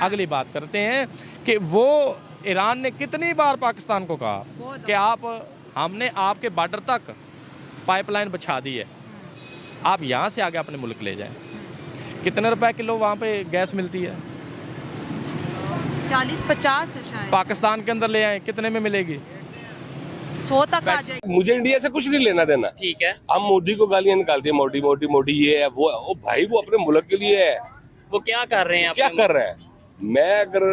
अगली बात करते हैं कि वो ईरान ने कितनी बार पाकिस्तान को कहा कि हमने आपके बॉर्डर तक पाइपलाइन बिछा दी है, आप यहाँ से आगे अपने मुल्क ले जाएं। कितने रुपए किलो वहाँ पे गैस मिलती है? 40-50 है शायद। पाकिस्तान के अंदर ले आए कितने में मिलेगी? 100 तक आ जाएगी। मुझे इंडिया से कुछ नहीं लेना देना। ठीक है, हम मोदी को गालियां निकालते हैं, मोदी मोदी मोदी ये है वो है। ओ भाई वो अपने मुल्क के लिए है, वो क्या कर रहे हैं? क्या कर रहा है? मैं अगर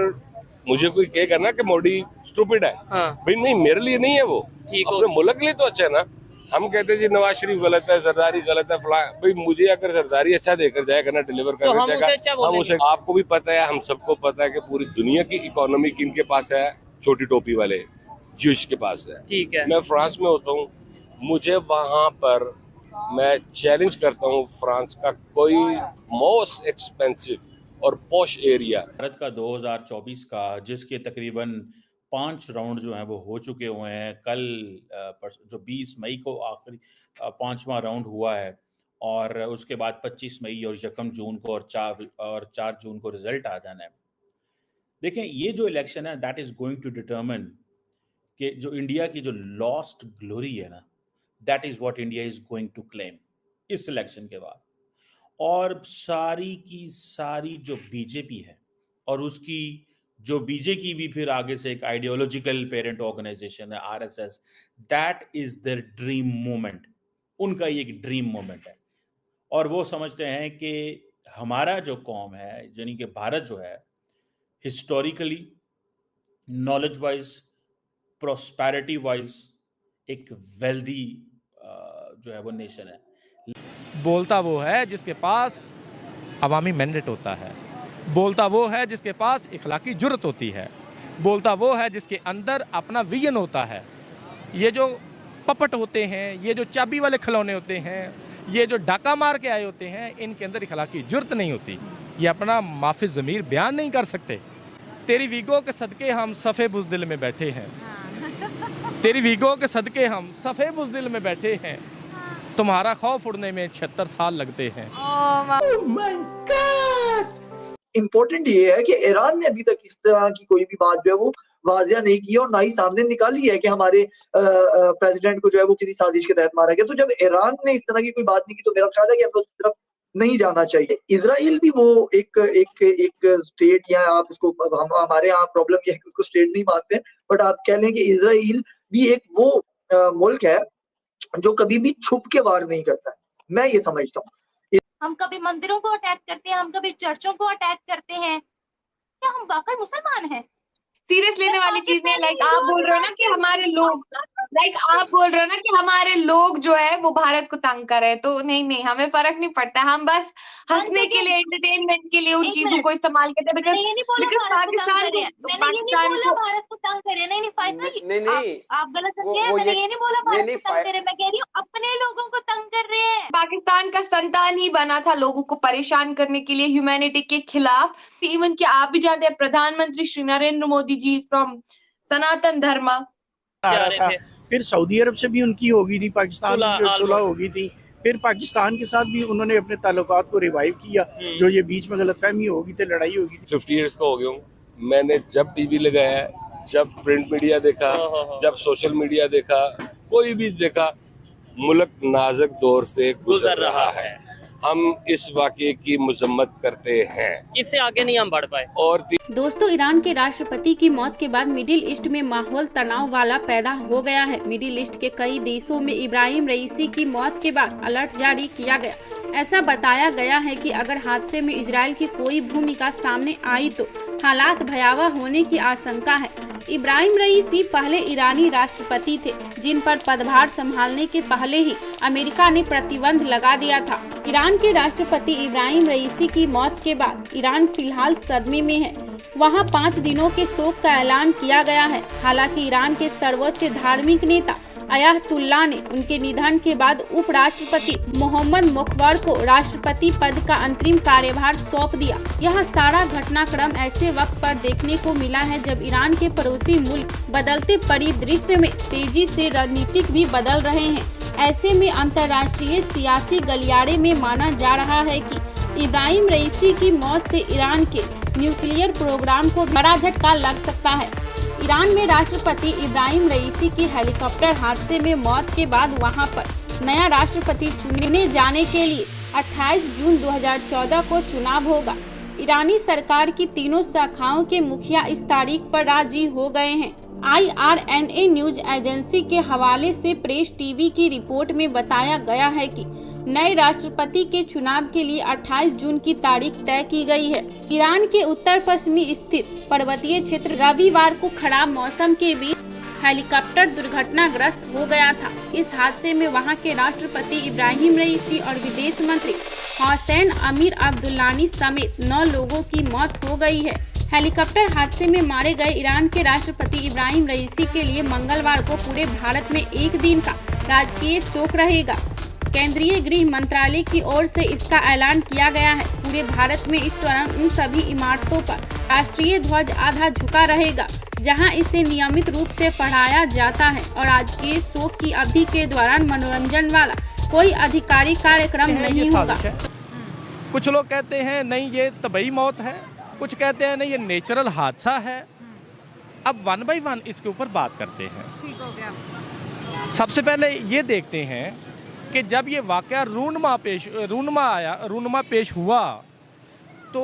मुझे कोई कहेगा ना कि मोदी स्टूपिड है, हाँ। भाई नहीं, मेरे लिए नहीं है वो, अपने मुल्क के लिए तो अच्छा है ना। हम कहते हैं जी नवाज शरीफ गलत है, जरदारी गलत है, फला। भाई मुझे अगर जरदारी अच्छा देकर जाएगा ना, डिलीवर कर तो जाएगा, हम उसे, आपको भी पता है, हम सबको पता है कि पूरी दुनिया की इकोनॉमी किनके पास है? छोटी टोपी वाले ज्यूश के पास है। ठीक है, मैं फ्रांस में होता हूँ, मुझे वहां पर मैं चैलेंज करता हूँ, फ्रांस का कोई मोस्ट एक्सपेंसिव और पॉश एरिया, भारत का 2024 का, जिसके तकरीबन 5 राउंड जो हैं वो हो चुके हुए हैं। कल जो 20 मई को आखिरी 5वां राउंड हुआ है और उसके बाद 25 मई और 1 जून को और 4 जून को रिजल्ट आ जाना है। देखें, ये जो इलेक्शन है that is going to determine कि जो इंडिया की जो लॉस्ट ग्लोरी है ना, that is what India is going to claim इस इलेक्शन के बाद। और सारी की सारी जो बीजेपी है और उसकी जो बीजेपी भी फिर आगे से एक आइडियोलॉजिकल पेरेंट ऑर्गेनाइजेशन है RSS, that is their dream moment. उनका ये एक ड्रीम मोमेंट है और वो समझते हैं कि हमारा जो कौम है, यानी कि भारत जो है, historically, knowledge wise, prosperity wise एक वेल्दी जो है वो नेशन है। बोलता वो है जिसके पास अवामी मैंडेट होता है, बोलता वो है जिसके पास इखलाकी जुर्रत होती है, बोलता वो है जिसके अंदर अपना विजन होता है। ये जो पपट होते हैं, ये जो चाबी वाले खिलौने होते हैं, ये जो डाका मार के आए होते हैं, इनके अंदर इखलाकी जुर्रत नहीं होती, ये अपना माफी ज़मीर बयान नहीं कर सकते। तेरी वीगो के सदके हम सफ़े बुज़दिल में बैठे हैं, तेरी वीगो के सदके हम सफ़े बुज़दिल में बैठे हैं, तुम्हारा खौफ उड़ने में 76 साल लगते हैं। इम्पोर्टेंट ये है कि ईरान ने अभी तक इस तरह की कोई भी बात जो है वो वाजिया नहीं की और ना ही सामने निकाली है कि हमारे प्रेसिडेंट को जो है वो किसी साजिश के तहत मारा गया। तो जब ईरान ने इस तरह की कोई बात नहीं की तो मेरा ख्याल है कि हमें उसकी तरफ नहीं जाना चाहिए। इजराइल भी वो एक स्टेट, या आप उसको, हमारे यहाँ प्रॉब्लम ये है कि उसको स्टेट नहीं मानते, बट आप कह लें कि इजराइल भी एक वो मुल्क है जो कभी भी छुप के वार नहीं करता है, मैं ये समझता हूँ। हम कभी मंदिरों को अटैक करते हैं, हम कभी चर्चों को अटैक करते हैं, क्या हम वाकई मुसलमान हैं? सीरियस लेने वाली चीज नहीं। लाइक आप बोल रहे हो ना कि हमारे लोग, आप बोल रहे हो ना कि हमारे लोग जो है वो भारत को तंग कर रहे हैं, तो नहीं, हमें फर्क नहीं पड़ता। हम बस हंसने के लिए, एंटरटेनमेंट के लिए उन चीजों को इस्तेमाल करते हैं। बिकॉज़ पाकिस्तान भारत को तंग करे, नहीं फायदा, आप गलत समझे हैं। मैंने ये नहीं बोला भारत को तंग करे, मैं कह रही हूँ अपने लोगों को तंग कर रहे हैं। पाकिस्तान का संतान ही बना था लोगों को परेशान करने के लिए, ह्यूमैनिटी के खिलाफ। इवन कि आप भी जानते हैं प्रधानमंत्री श्री नरेंद्र मोदी जी फ्रॉम सनातन धर्म फिर सऊदी अरब से भी उनकी हो गई थी, पाकिस्तान की सुलह हो गई थी, फिर पाकिस्तान के साथ भी उन्होंने अपने ताल्लुकात को रिवाइव किया, जो ये बीच में गलतफहमी हो गई थी, लड़ाई हो गई थी। 50 इयर्स का हो गया हूँ। मैंने जब टीवी लगाया, जब प्रिंट मीडिया देखा, जब सोशल मीडिया देखा, कोई भी देखा, मुल्क नाजुक दौर से गुजर रहा है। हम इस वाक़े की मजम्मत करते हैं, इससे आगे नहीं हम बढ़ पाए। और दोस्तों, ईरान के राष्ट्रपति की मौत के बाद मिडिल ईस्ट में माहौल तनाव वाला पैदा हो गया है। मिडिल ईस्ट के कई देशों में इब्राहिम रईसी की मौत के बाद अलर्ट जारी किया गया। ऐसा बताया गया है कि अगर हादसे में इजराइल की कोई भूमिका सामने आई तो हालात भयावह होने की आशंका है। इब्राहिम रईसी पहले ईरानी राष्ट्रपति थे, जिन पर पदभार संभालने के पहले ही अमेरिका ने प्रतिबंध लगा दिया था। ईरान के राष्ट्रपति इब्राहिम रईसी की मौत के बाद ईरान फिलहाल सदमे में है। वहां 5 दिनों के शोक का ऐलान किया गया है। हालांकि ईरान के सर्वोच्च धार्मिक नेता अयातुल्लाह ने उनके निधन के बाद उपराष्ट्रपति मोहम्मद मुख्बर को राष्ट्रपति पद का अंतरिम कार्यभार सौंप दिया। यह सारा घटनाक्रम ऐसे वक्त पर देखने को मिला है जब ईरान के पड़ोसी मुल्क बदलते परिदृश्य में तेजी से रणनीतिक भी बदल रहे हैं। ऐसे में अंतर्राष्ट्रीय सियासी गलियारे में माना जा रहा है कि इब्राहिम रईसी की मौत से ईरान के न्यूक्लियर प्रोग्राम को बड़ा झटका लग सकता है। ईरान में राष्ट्रपति इब्राहिम रईसी की हेलीकॉप्टर हादसे में मौत के बाद वहां पर नया राष्ट्रपति चुने जाने के लिए 28 जून 2014 को चुनाव होगा। ईरानी सरकार की तीनों शाखाओं के मुखिया इस तारीख पर राजी हो गए हैं। IRNA न्यूज एजेंसी के हवाले से प्रेस टीवी की रिपोर्ट में बताया गया है कि नए राष्ट्रपति के चुनाव के लिए 28 जून की तारीख तय की गई है। ईरान के उत्तर पश्चिमी स्थित पर्वतीय क्षेत्र रविवार को खराब मौसम के बीच हेलीकॉप्टर दुर्घटनाग्रस्त हो गया था। इस हादसे में वहां के राष्ट्रपति इब्राहिम रईसी और विदेश मंत्री हुसैन अमीर अब्दुल्लानी समेत 9 लोगों की मौत हो गई है। हेलीकॉप्टर हादसे में मारे गए ईरान के राष्ट्रपति इब्राहिम रईसी के लिए मंगलवार को पूरे भारत में एक दिन का राजकीय शोक रहेगा। केंद्रीय गृह मंत्रालय की ओर से इसका ऐलान किया गया है। पूरे भारत में इस दौरान उन सभी इमारतों पर राष्ट्रीय ध्वज आधा झुका रहेगा जहां इसे नियमित रूप से फहराया जाता है और राजकीय शोक की अवधि के दौरान मनोरंजन वाला कोई आधिकारिक कार्यक्रम नहीं होगा। कुछ लोग कहते हैं नहीं ये तबई मौत है, कुछ कहते हैं नहीं ये नेचुरल हादसा है। अब 1 बाय 1 इसके ऊपर बात करते हैं। ठीक हो गया। सबसे पहले ये देखते हैं कि जब ये वाकया रूनमा पेश हुआ तो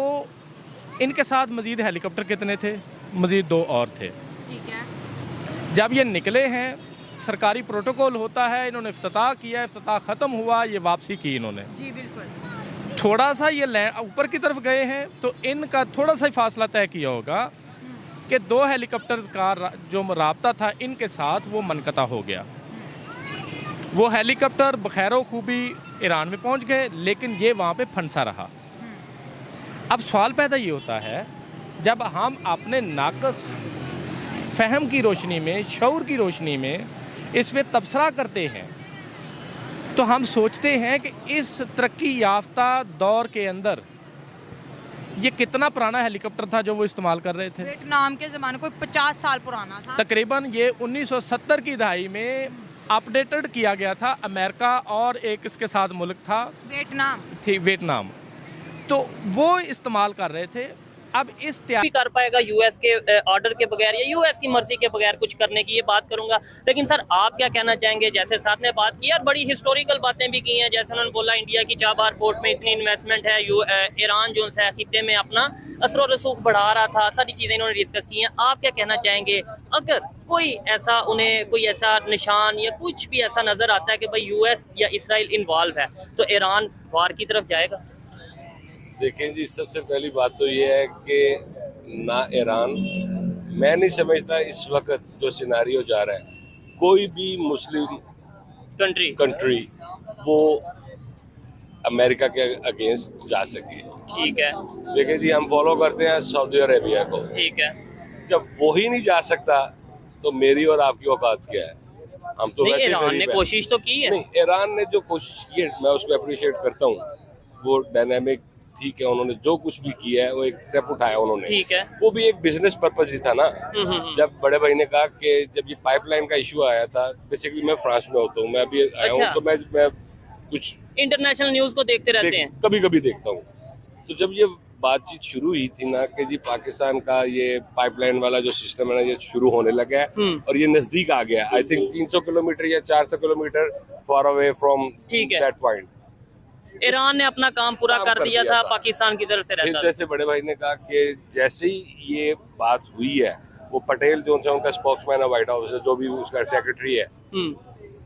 इनके साथ मजीद हेलीकॉप्टर कितने थे? मजीद 2 और थे। ठीक है। जब ये निकले हैं, सरकारी प्रोटोकॉल होता है, इन्होंने इफ्तिताह किया, इफ्तिताह ख़त्म हुआ, ये वापसी की इन्होंने। जी बिल्कुल। थोड़ा सा ये ऊपर की तरफ गए हैं तो इनका थोड़ा सा फासला तय किया होगा कि 2 हेलीकॉप्टर्स का जो राब्ता था इनके साथ वो मनक़ता हो गया। वो हेलीकॉप्टर बखैर खूबी ईरान में पहुंच गए, लेकिन ये वहाँ पे फंसा रहा। अब सवाल पैदा ये होता है, जब हम अपने नाकस फहम की रोशनी में, शऊर की रोशनी में इस पे तबसरा करते हैं तो हम सोचते हैं कि इस तरक्की याफ्ता दौर के अंदर ये कितना पुराना हेलीकॉप्टर था जो वो इस्तेमाल कर रहे थे। वियतनाम के ज़माने कोई 50 साल पुराना था तकरीबन। ये 1970 की दहाई में अपडेटेड किया गया था। अमेरिका और एक इसके साथ मुल्क था वियतनाम, तो वो इस्तेमाल कर रहे थे। अब इस भी कर पाएगा यूएस के ऑर्डर के बगैर या यूएस की मर्जी के बगैर कुछ करने की, ये बात करूंगा। लेकिन सर आप क्या कहना चाहेंगे? जैसे साहब ने बात की और बड़ी हिस्टोरिकल बातें भी की हैं, जैसे उन्होंने बोला इंडिया की चाबार पोर्ट में इतनी इन्वेस्टमेंट है, ईरान जो है खित्ते में अपना असर और रसूख बढ़ा रहा था, सारी चीज़ें इन्होंने डिस्कस की हैं। आप क्या कहना चाहेंगे अगर कोई ऐसा उन्हें कोई ऐसा निशान या कुछ भी ऐसा नज़र आता है कि भाई यूएस या इसराइल इन्वॉल्व है तो ईरान वार की तरफ जाएगा? देखें जी, सबसे पहली बात तो ये है कि ना ईरान, मैं नहीं समझता इस वक्त जो सिनारियो जा रहा है कोई भी मुस्लिम कंट्री वो अमेरिका के अगेंस्ट जा सके। ठीक है। देखिए जी, हम फॉलो करते हैं सऊदी अरेबिया को। ठीक है। जब वो ही नहीं जा सकता तो मेरी और आपकी औकात क्या है? हम तो वैसे ईरान ने कोशिश तो की है। नहीं, ईरान ने जो कोशिश की है मैं उसको अप्रिशिएट करता हूँ। वो डायनामिक, ठीक है, उन्होंने जो कुछ भी किया है वो एक स्टेप उठाया उन्होंने। ठीक है। वो भी एक बिजनेस पर्पस ही था ना। जब बड़े भाई ने कहा कि जब ये पाइपलाइन का इशू आया था, बेसिकली मैं फ्रांस में होता हूँ, मैं अभी आया हूँ, तो मैं कुछ इंटरनेशनल न्यूज को देखते रहते हैं, कभी कभी देखता हूँ। तो जब ये बातचीत शुरू हुई थी ना कि जी पाकिस्तान का ये पाइपलाइन वाला जो सिस्टम है ना ये शुरू होने लगा है और ये नजदीक आ गया, आई थिंक 300 किलोमीटर या 400 kilometre for away from that point. Iran ने अपना काम पूरा कर दिया था, पाकिस्तान की तरफ से रहता था। जैसे बड़े भाई ने कहा कि जैसे ही ये बात हुई है, वो पटेल जो उनका स्पोक्समैन है व्हाइट हाउस से, जो भी उसका सेक्रेटरी है,